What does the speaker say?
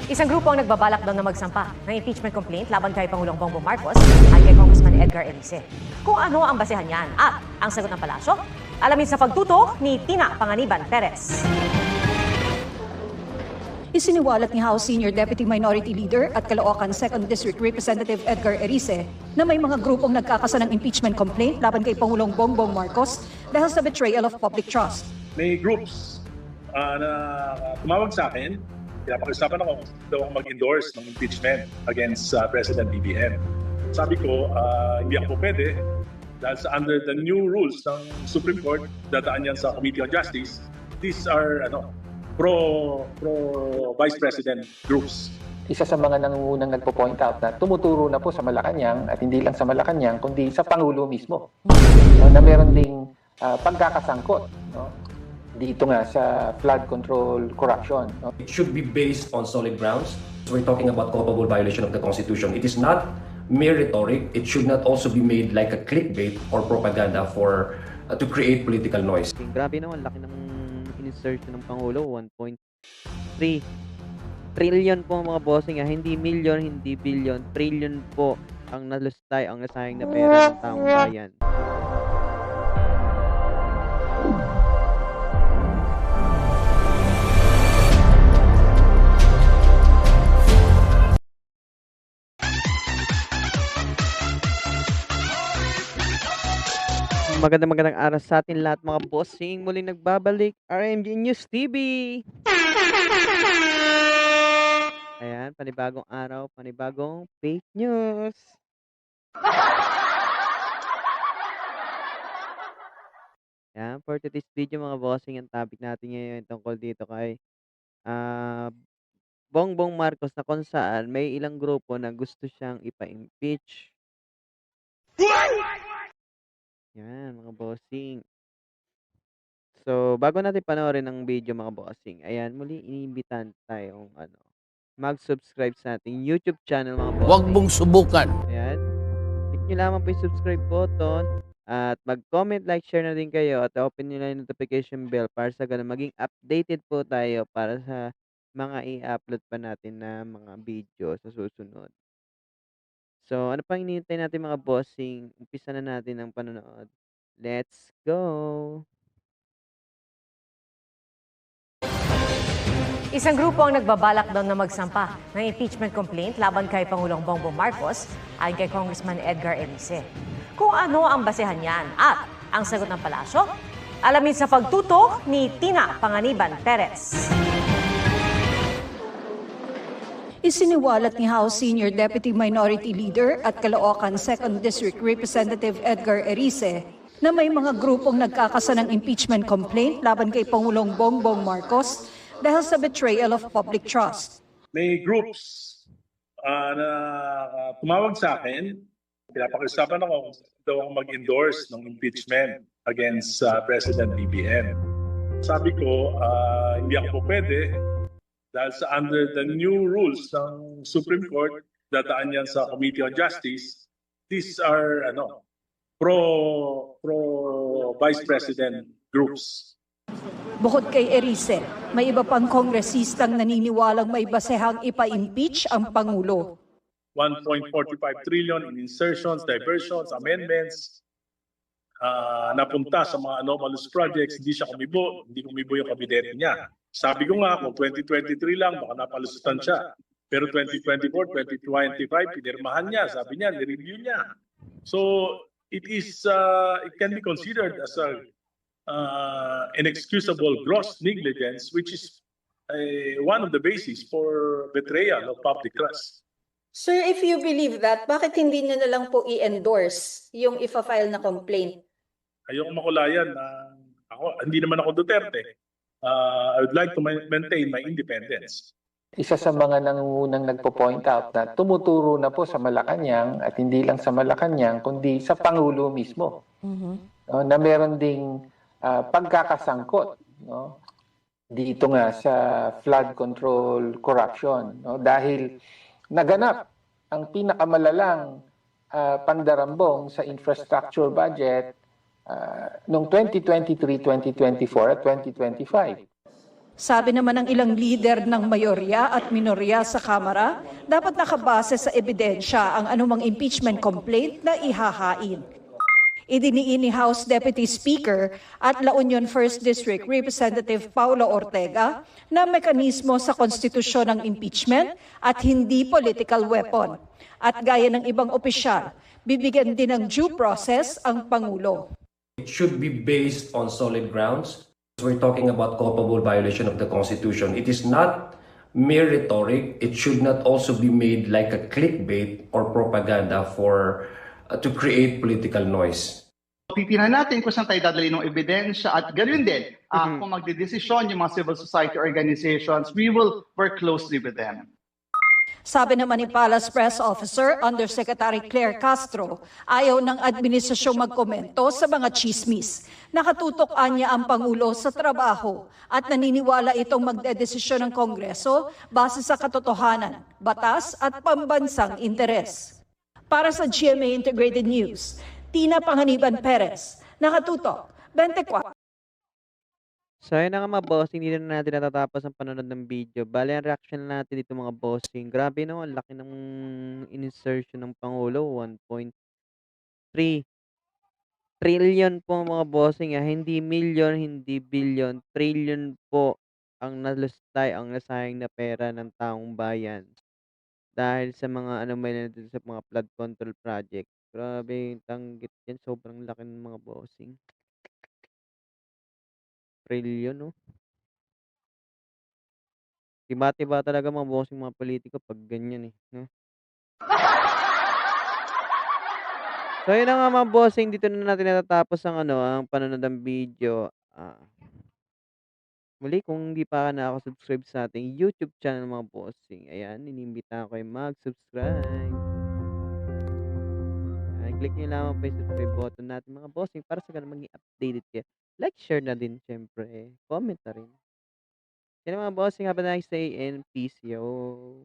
Isang grupo ang nagbabalak daw na magsampa ng impeachment complaint laban kay Pangulong Bongbong Marcos at kay Congressman Edgar Erice. Kung ano ang basehan niyan at ang sagot ng palasyo, alamin sa pagtutok ni Tina Panganiban Perez. Isiniwalat ni House Senior Deputy Minority Leader at Caloocan 2nd District Representative Edgar Erice na may mga grupong nagkakasa ng impeachment complaint laban kay Pangulong Bongbong Marcos dahil sa betrayal of public trust. May groups na tumawag sa akin, pinapakiusapan ako daw ako mag-endorse ng impeachment against President BBM. Sabi ko, hindi ako pwede dahil sa under the new rules ng Supreme Court, dadaan yan sa Committee on Justice. These are pro-Vice President groups. Isa sa mga nangungunang nagpo-point out na tumuturo na po sa Malacanang at hindi lang sa Malacanang kundi sa Pangulo mismo. Na meron ding pagkakasangkot dito nga sa flood control corruption. It should be based on solid grounds. We're talking about culpable violation of the Constitution. It is not mere rhetoric. It should not also be made like a clickbait or propaganda for to create political noise. Grabe naman, laki ng in-insertion ng Pangulo, 1.3 trillion po mga bossing, hindi million, hindi billion, trillion po ang nalustay, ang nasayang na pera ng taong bayan. Magandang araw sa atin lahat mga bossing. Muling nagbabalik RMG News TV. Ayan, panibagong araw, panibagong fake news. Ayan, for today's video mga bossing, ang topic natin ngayon tungkol dito kay Bongbong Marcos na kung saan may ilang grupo na gusto siyang ipa-impeach. Yan, mga bossing. So, bago natin panoorin ang video mga bossing, ayan, muli iniimbitan tayong mag-subscribe sa ating YouTube channel mga bossing. Huwag mong subukan. Ayan. Click nyo lamang po yung subscribe button at mag-comment, like, share na din kayo at open nyo lang yung notification bell para sa ganun maging updated po tayo para sa mga i-upload pa natin na mga video sa susunod. So, ano pang hinihintay natin mga bossing? Umpisa na natin ang panonood. Let's go! Isang grupo ang nagbabalak daw na magsampa ng impeachment complaint laban kay Pangulong Bongbong Marcos at kay Congressman Edgar Erice. Kung ano ang basehan niyan at ang sagot ng palasyo, alamin sa pagtutok ni Tina Panganiban Perez. Isiniwalat ni House Senior Deputy Minority Leader at Caloocan 2nd District Representative Edgar Erice na may mga grupong nagkakasa ng impeachment complaint laban kay Pangulong Bongbong Marcos dahil sa betrayal of public trust. May groups na tumawag sa akin, pinapakiusapan ako daw ako mag-endorse ng impeachment against President BBM. Sabi ko, hindi ako pwede dahil sa under the new rules ng Supreme Court, dadaan yan sa Committee on Justice. These are pro-Vice President groups. Bukod kay Erice, may iba pang kongresistang naniniwalang may basehang ipa-impeach ang Pangulo. 1.45 trillion in insertions, diversions, amendments, napunta sa mga anomalous projects, hindi hindi kumibo yung kabinete niya. Sabi ko nga, kung 2023 lang, baka napalusutan siya. Pero 2024, 2025, pinirmahan niya. Sabi niya, nireview niya. So, it can be considered as inexcusable gross negligence, which is one of the basis for betrayal of public trust. Sir, if you believe that, bakit hindi niyo na lang po i-endorse yung ifa-file na complaint? Ayoko makulayan na hindi naman ako Duterte. I would like to maintain my independence. Isa sa mga nangungunang nagpo-point out na tumuturo na po sa Malacanang at hindi lang sa Malacanang kundi sa Pangulo mismo. Na meron ding pagkakasangkot dito nga sa flood control corruption. Dahil naganap ang pinakamalalang pandarambong sa infrastructure budget noong 2023, 2024 at 2025. Sabi naman ng ilang leader ng mayorya at minorya sa Kamara, dapat nakabase sa ebidensya ang anumang impeachment complaint na ihahain. Idiniin ni House Deputy Speaker at La Union 1st District Representative Paulo Ortega na mekanismo sa konstitusyon ng impeachment at hindi political weapon. At gaya ng ibang opisyal, bibigyan din ng due process ang Pangulo. It should be based on solid grounds. We're talking about culpable violation of the Constitution. It is not mere rhetoric. It should not also be made like a clickbait or propaganda to create political noise. Titingnan natin kung saan tayo dadali ng ebidensya at ganoon din, kung magdedesisyon yung mga civil society organizations, we will work closely with them. Sabi naman ni Palace Press Officer Undersecretary Claire Castro, ayaw ng administrasyong magkomento sa mga chismis. Nakatutok niya ang Pangulo sa trabaho at naniniwala itong magdedesisyon ng Kongreso base sa katotohanan, batas at pambansang interes. Para sa GMA Integrated News, Tina Panganiban Perez, nakatutok 24. So ayun na nga mga bossing, hindi na natin natatapos ang panonood ng video. Bale, ang reaction natin dito mga bossing. Grabe no, ang laki ng insertion ng Pangulo. 1.3 trillion po mga bossing. Hindi million, hindi billion. Trillion po ang nalustay, ang nasayang na pera ng taong bayan. Dahil sa mga anomalya dito sa mga flood control project. Grabe yung tanggit yan. Sobrang laki ng mga bossing. Trillion no. Tiba-tiba talaga mga bossing mga politiko pag ganyan no? So yun na nga mga bossing, dito na natin natatapos ang panonood ng video. Muli kung hindi pa ka nakaka-subscribe sa ating YouTube channel mga bossing, ayan, inimbitahan ko kayo mag-subscribe. Click nyo lamang po yung subscribe button natin mga bossing para sa ganun maging updated kayo. Like, share na din syempre, comment na rin. Yan mga bossing, have a nice day and peace yo.